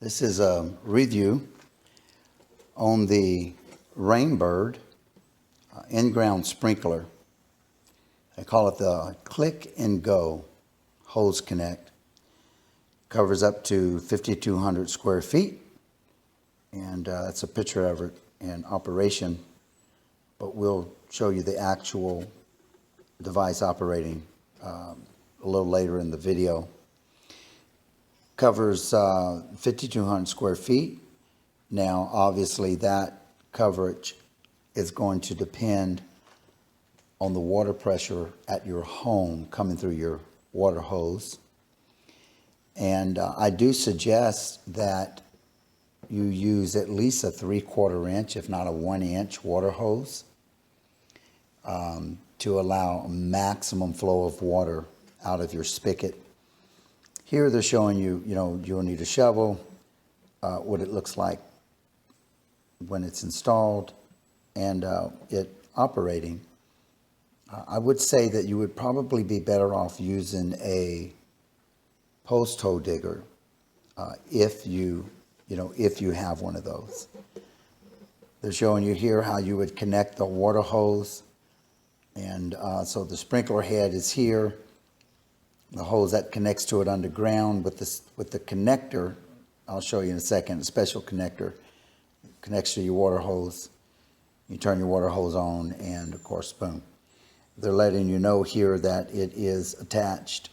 This is a review on the Rainbird in-ground sprinkler. I call it the Click and Go Hose Connect. Covers up to 5,200 square feet, and that's a picture of it in operation, but we'll show you the actual device operating a little later in the video. Covers 5,200 square feet. Now, obviously, that coverage is going to depend on the water pressure at your home coming through your water hose. And I do suggest that you use at least a 3/4 inch, if not a 1 inch water hose to allow maximum flow of water out of your spigot. Here they're showing you, you'll need a shovel, what it looks like when it's installed and it operating. I would say that you would probably be better off using a post hole digger if you have one of those. They're showing you here how you would connect the water hose, and so the sprinkler head is here. The hose that connects to it underground with the connector, I'll show you in a second, a special connector connects to your water hose. You turn your water hose on and of course, boom. They're letting you know here that it is attached.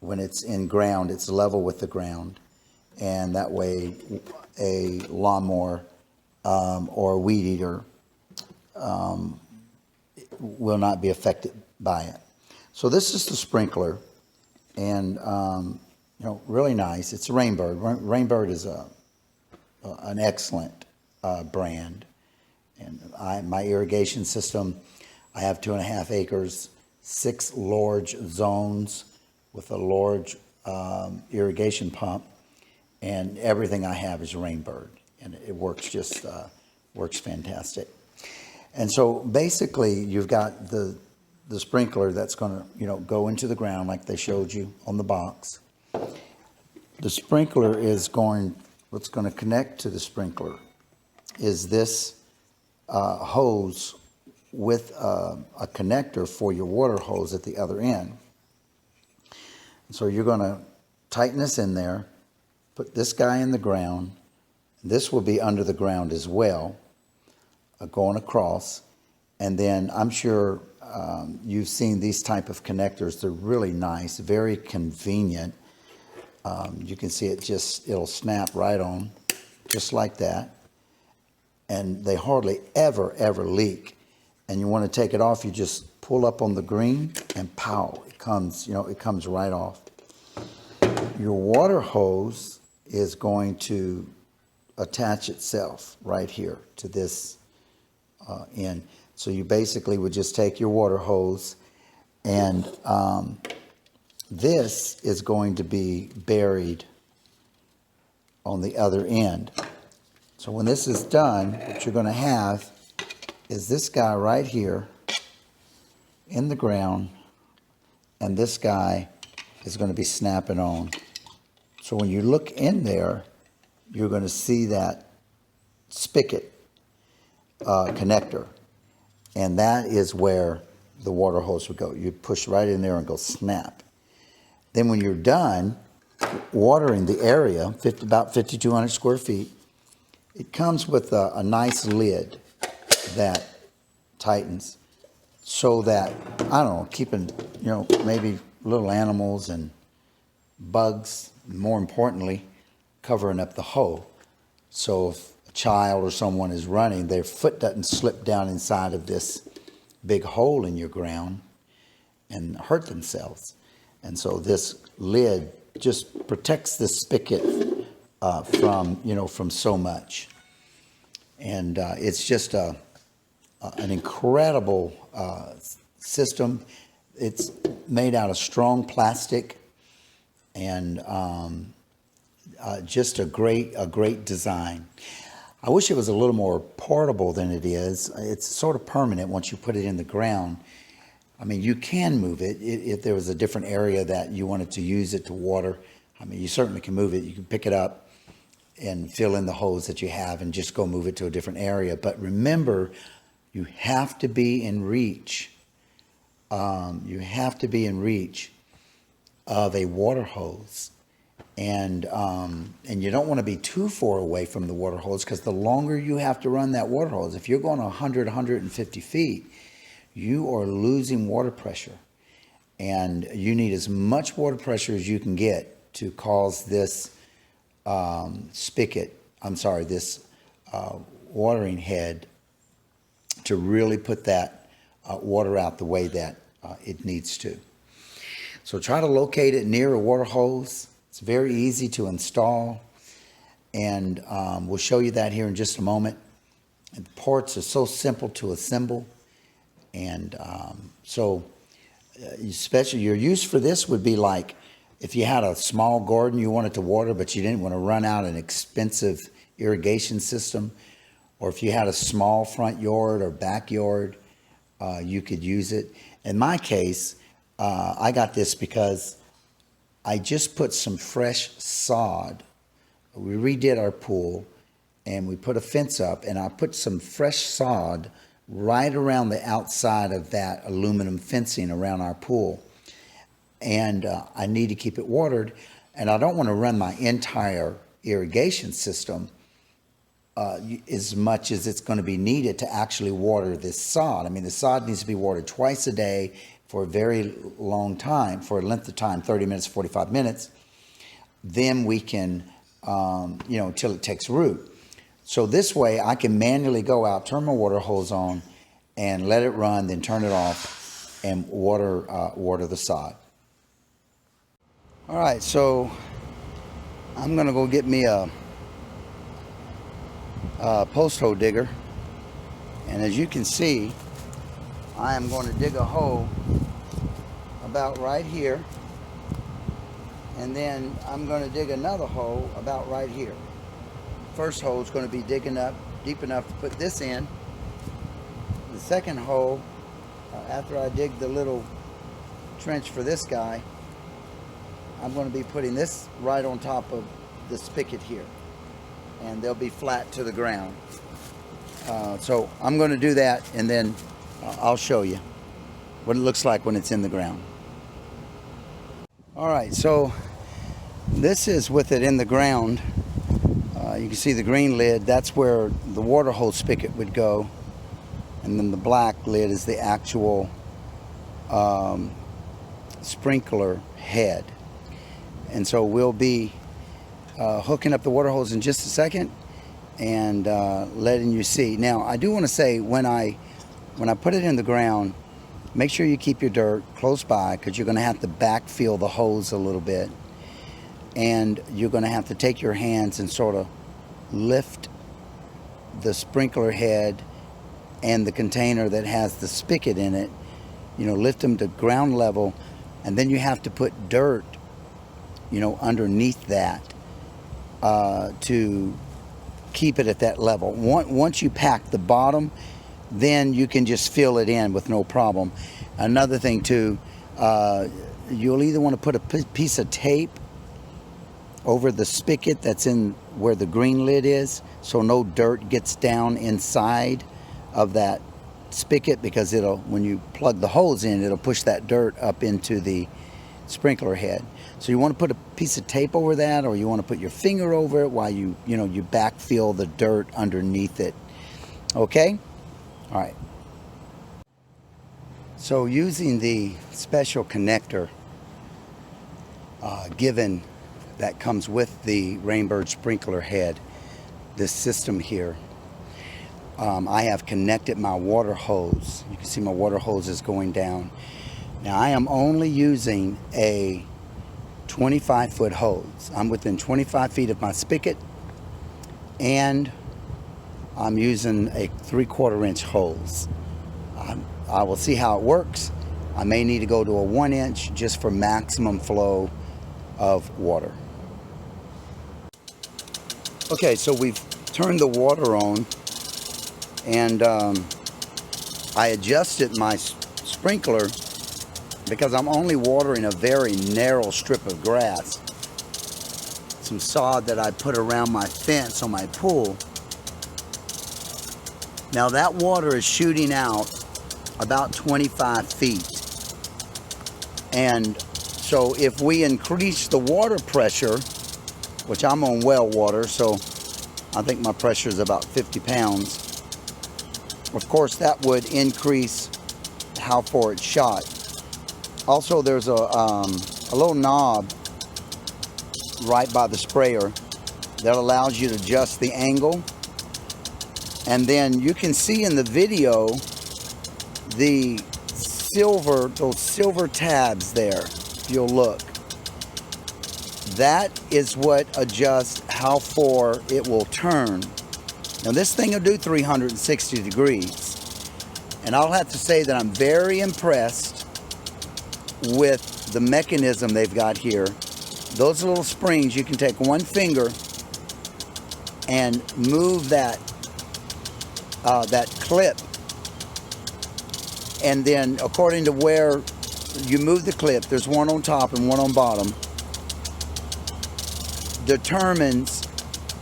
When it's in ground, it's level with the ground. And that way a lawnmower or a weed eater will not be affected by it. So this is the sprinkler. And, really nice. It's a Rainbird. Rainbird is an excellent brand. And my irrigation system, I have 2.5 acres, 6 large zones with a large irrigation pump. And everything I have is Rainbird. And it works works fantastic. And so basically you've got the sprinkler that's going to, go into the ground like they showed you on the box. The sprinkler what's going to connect to the sprinkler is this hose with a connector for your water hose at the other end. So you're going to tighten this in there, put this guy in the ground. This will be under the ground as well, going across. And then I'm sure you've seen these type of connectors. They're really nice, very convenient. You can see it'll snap right on, just like that. And they hardly ever leak. And you want to take it off, you just pull up on the green and pow, it comes right off. Your water hose is going to attach itself right here to this end. So you basically would just take your water hose, and this is going to be buried on the other end. So when this is done, what you're going to have is this guy right here in the ground, and this guy is going to be snapping on. So when you look in there, you're going to see that spigot connector. And that is where the water hose would go. You push right in there and go snap. Then when you're done watering the area, about 5,200 square feet, it comes with a nice lid that tightens so that, keeping, maybe little animals and bugs, more importantly, covering up the hole. So if a child or someone is running, their foot doesn't slip down inside of this big hole in your ground and hurt themselves. And so this lid just protects the spigot from so much. And it's just an incredible system. It's made out of strong plastic, and just a great design. I wish it was a little more portable than it is. It's sort of permanent once you put it in the ground. I mean, you can move it if there was a different area that you wanted to use it to water. I mean, you certainly can move it. You can pick it up and fill in the holes that you have and just go move it to a different area. But remember, you have to be in reach. You have to be in reach of a water hose. And you don't want to be too far away from the water hose, because the longer you have to run that water hose, if you're going 100, 150 feet, you are losing water pressure. And you need as much water pressure as you can get to cause this this watering head to really put that water out the way that it needs to. So try to locate it near a water hose. It's very easy to install, and we'll show you that here in just a moment. And the parts are so simple to assemble, and especially your use for this would be like if you had a small garden you wanted to water, but you didn't want to run out an expensive irrigation system, or if you had a small front yard or backyard, you could use it. In my case, I got this because I just put some fresh sod. We redid our pool and we put a fence up, and I put some fresh sod right around the outside of that aluminum fencing around our pool. And I need to keep it watered, and I don't want to run my entire irrigation system as much as it's going to be needed to actually water this sod. I mean, the sod needs to be watered twice a day for a very long time, for a length of time, 30 minutes, 45 minutes. Then we can, until it takes root. So this way I can manually go out, turn my water hose on, and let it run, then turn it off and water the sod. All right, so I'm gonna go get me a post hole digger, and as you can see, I am going to dig a hole about right here, and then I'm going to dig another hole about right here. First hole is going to be digging up deep enough to put this in. The second hole, after I dig the little trench for this guy, I'm going to be putting this right on top of the spigot here, and they'll be flat to the ground. So I'm going to do that, and then I'll show you what it looks like when it's in the ground. All right, so this is with it in the ground. You can see the green lid, that's where the water hose spigot would go, and then the black lid is the actual sprinkler head. And so we'll be hooking up the water hose in just a second and letting you see. Now, I do want to say, when I put it in the ground, make sure you keep your dirt close by, because you're going to have to backfill the hose a little bit, and you're going to have to take your hands and sort of lift the sprinkler head and the container that has the spigot in it, lift them to ground level, and then you have to put dirt underneath that to keep it at that level. Once you pack the bottom, then you can just fill it in with no problem. Another thing too, you'll either want to put a piece of tape over the spigot that's in where the green lid is, so no dirt gets down inside of that spigot, because when you plug the hose in, it'll push that dirt up into the sprinkler head. So you want to put a piece of tape over that, or you want to put your finger over it while you backfill the dirt underneath it. Okay? All right. So using the special connector given that comes with the rainbird sprinkler head, this system here, I have connected my water hose. You can see my water hose is going down. Now I am only using a 25-foot hose. I'm within 25 feet of my spigot, and I'm using a 3/4 inch hose. I will see how it works. I may need to go to a 1 inch just for maximum flow of water. Okay, so we've turned the water on, and I adjusted my sprinkler because I'm only watering a very narrow strip of grass. some sod that I put around my fence on my pool. Now that water is shooting out about 25 feet. And so if we increase the water pressure, which I'm on well water, so I think my pressure is about 50 pounds. Of course, that would increase how far it's shot. Also, there's a little knob right by the sprayer that allows you to adjust the angle. And then you can see in the video the those silver tabs there, if you'll look. That is what adjusts how far it will turn. Now this thing will do 360 degrees. And I'll have to say that I'm very impressed with the mechanism they've got here. Those little springs, you can take one finger and move that clip. And then according to where you move the clip, there's one on top and one on bottom, determines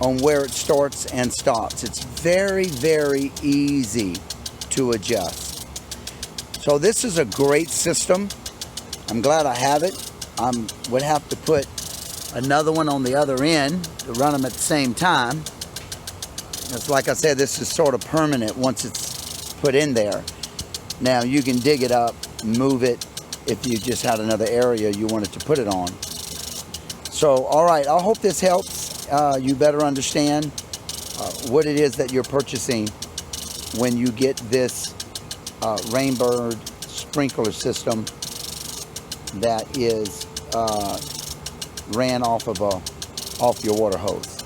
on where it starts and stops. It's very, very easy to adjust. So this is a great system. I'm glad I have it. I would have to put another one on the other end to run them at the same time. It's like I said, this is sort of permanent once it's put in there. Now you can dig it up, move it if you just had another area you wanted to put it on. So, all right, I hope this helps you better understand what it is that you're purchasing when you get this rainbird sprinkler system that is ran off your water hose.